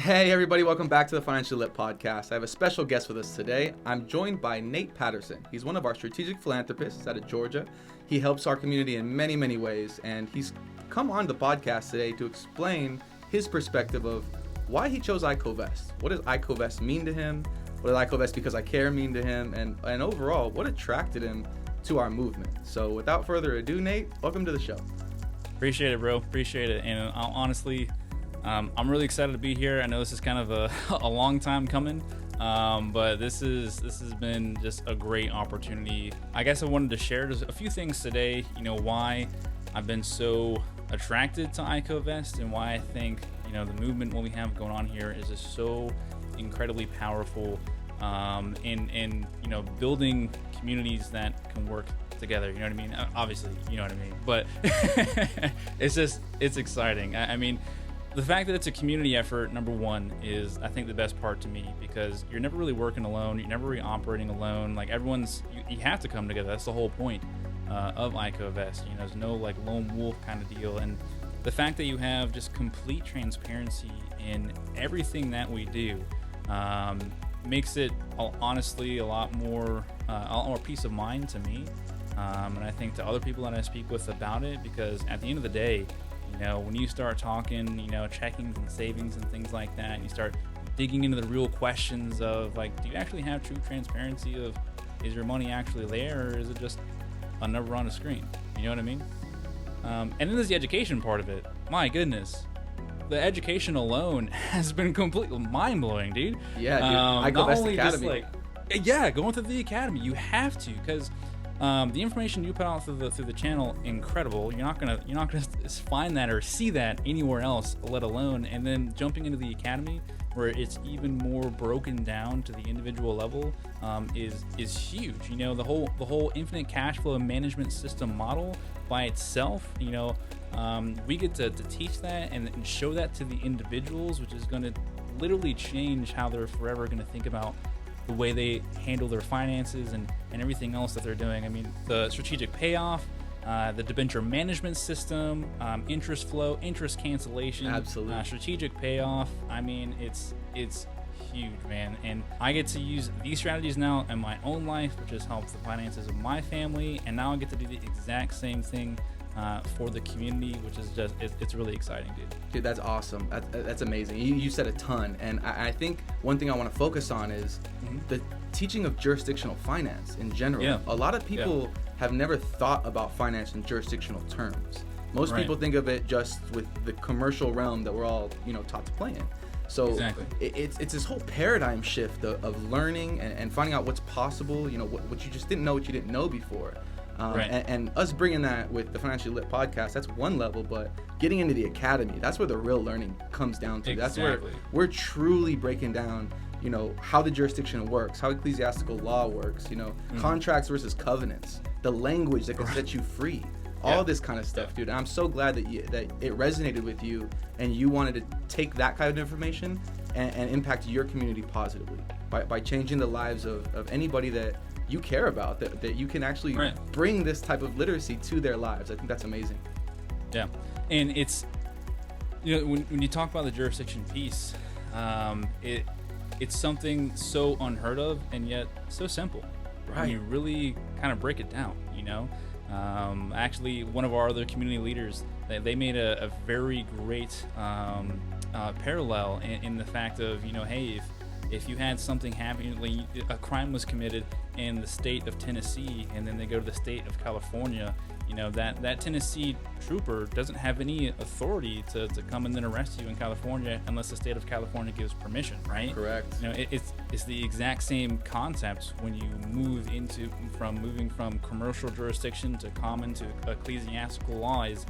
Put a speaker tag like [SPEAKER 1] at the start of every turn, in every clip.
[SPEAKER 1] Hey everybody, welcome back to the Financially Lit podcast. I have a special guest with us today. I'm joined by Nate Patterson. He's one of our strategic philanthropists out of Georgia. He helps our community in many, many ways, and he's come on the podcast today to explain his perspective of why he chose iCovest. What does iCovest mean to him? What does iCovest Because iCare mean to him? And overall, what attracted him to our movement? So without further ado, Nate, welcome to the show.
[SPEAKER 2] Appreciate it, bro. Appreciate it. And honestly, I'm really excited to be here. I know this is kind of a long time coming, but this has been just a great opportunity. I guess I wanted to share just a few things today, why I've been so attracted to iCovest and why I think, the movement, what we have going on here is just so incredibly powerful in building communities that can work together. You know what I mean? Obviously, you know what I mean, but it's exciting. I mean, the fact that it's a community effort, number one, is I think the best part to me, because you're never really working alone. You're never really operating alone. Like you have to come together. That's the whole point of iCovest. There's no like lone wolf kind of deal. And the fact that you have just complete transparency in everything that we do makes it honestly a lot more peace of mind to me. And I think to other people that I speak with about it, because at the end of the day, when you start talking, checkings and savings and things like that, and you start digging into the real questions of like, do you actually have true transparency of, is your money actually there, or is it just a number on a screen? You know what I mean? And then there's the education part of it. My goodness. The education alone has been completely mind-blowing, dude.
[SPEAKER 1] Yeah, dude. iCovest Academy.
[SPEAKER 2] Going through the academy, you have to, because the information you put out through the channel, incredible. You're not gonna find that or see that anywhere else, let alone. And then jumping into the academy, where it's even more broken down to the individual level, is huge. The whole infinite cash flow management system model by itself. We get to teach that and show that to the individuals, which is going to literally change how they're forever going to think about the way they handle their finances and everything else that they're doing. I mean, the strategic payoff, the debenture management system, interest flow, interest cancellation,
[SPEAKER 1] absolutely,
[SPEAKER 2] strategic payoff. I mean, it's huge, man. And I get to use these strategies now in my own life, which has helped the finances of my family. And now I get to do the exact same thing for the community, which is just, it's really exciting, dude.
[SPEAKER 1] Dude, that's awesome. That's amazing. You said a ton. And I think one thing I want to focus on is the teaching of jurisdictional finance in general. Yeah. A lot of people have never thought about finance in jurisdictional terms. Most people think of it just with the commercial realm that we're all, taught to play in. So exactly. It's this whole paradigm shift of learning and finding out what's possible, what you just didn't know, what you didn't know before. And us bringing that with the Financially Lit podcast, that's one level, but getting into the academy, that's where the real learning comes down to. Exactly. That's where we're truly breaking down, how the jurisdiction works, how ecclesiastical law works, contracts versus covenants, the language that can set you free, all this kind of stuff, dude. And I'm so glad that it resonated with you and you wanted to take that kind of information and impact your community positively by changing the lives of anybody that you care about, that you can actually bring this type of literacy to their lives. I think that's amazing.
[SPEAKER 2] Yeah. And it's, when you talk about the jurisdiction piece, it's something so unheard of and yet so simple. When you really kind of break it down, actually one of our other community leaders, they made a very great parallel in the fact of, hey, if you had something happen, like a crime was committed in the state of Tennessee, and then they go to the state of California, that Tennessee trooper doesn't have any authority to come and then arrest you in California unless the state of California gives permission, right?
[SPEAKER 1] Correct.
[SPEAKER 2] It's the exact same concept when you moving from commercial jurisdiction to common to ecclesiastical law is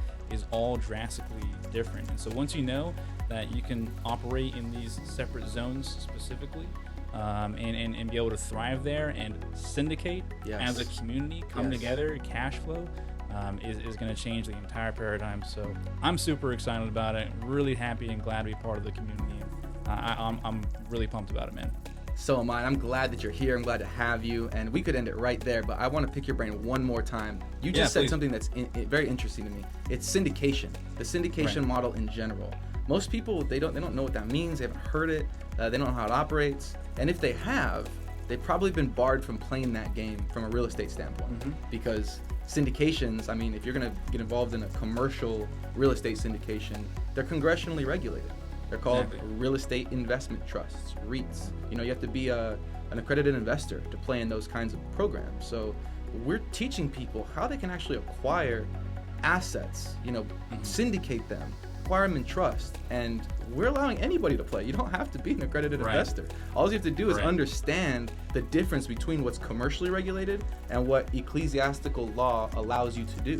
[SPEAKER 2] all drastically different. And so once you know that you can operate in these separate zones specifically, and be able to thrive there and syndicate as a community, come together, cash flow, is going to change the entire paradigm. So I'm super excited about it, really happy and glad to be part of the community. I'm really pumped about it, man.
[SPEAKER 1] So am I. I'm glad that you're here. I'm glad to have you. And we could end it right there, but I want to pick your brain one more time. You just said something that's very interesting to me. It's syndication, the syndication model in general. most people, they don't know what that means. They haven't heard it. They don't know how it operates. And if they have, they've probably been barred from playing that game from a real estate standpoint. Because syndications, I mean, if you're going to get involved in a commercial real estate syndication, they're congressionally regulated. They're called real estate investment trusts, REITs. You have to be an accredited investor to play in those kinds of programs. So we're teaching people how they can actually acquire assets, syndicate them, acquire them in trust, and we're allowing anybody to play. You don't have to be an accredited investor. All you have to do is understand the difference between what's commercially regulated and what ecclesiastical law allows you to do.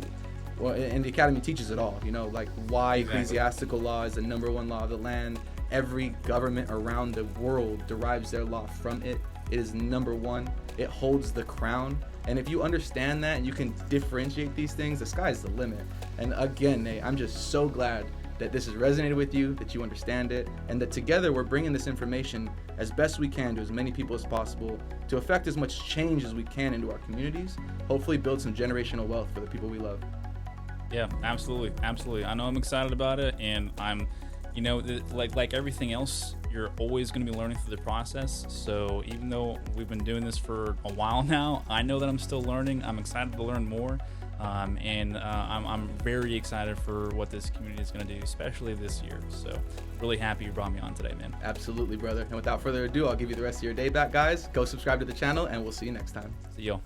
[SPEAKER 1] Well, and the Academy teaches it all, like why ecclesiastical law is the number one law of the land. Every government around the world derives their law from it. It is number one. It holds the crown. And if you understand that and you can differentiate these things, the sky's the limit. And again, Nate, I'm just so glad that this has resonated with you, that you understand it, and that together we're bringing this information as best we can to as many people as possible to affect as much change as we can into our communities, hopefully build some generational wealth for the people we love.
[SPEAKER 2] Yeah, absolutely. I know I'm excited about it, and I'm, like everything else, you're always going to be learning through the process. So even though we've been doing this for a while now, I know that I'm still learning. I'm excited to learn more. I'm very excited for what this community is going to do, especially this year. So really happy you brought me on today, man.
[SPEAKER 1] Absolutely, brother. And without further ado, I'll give you the rest of your day back, guys. Go subscribe to the channel, and we'll see you next time.
[SPEAKER 2] See y'all.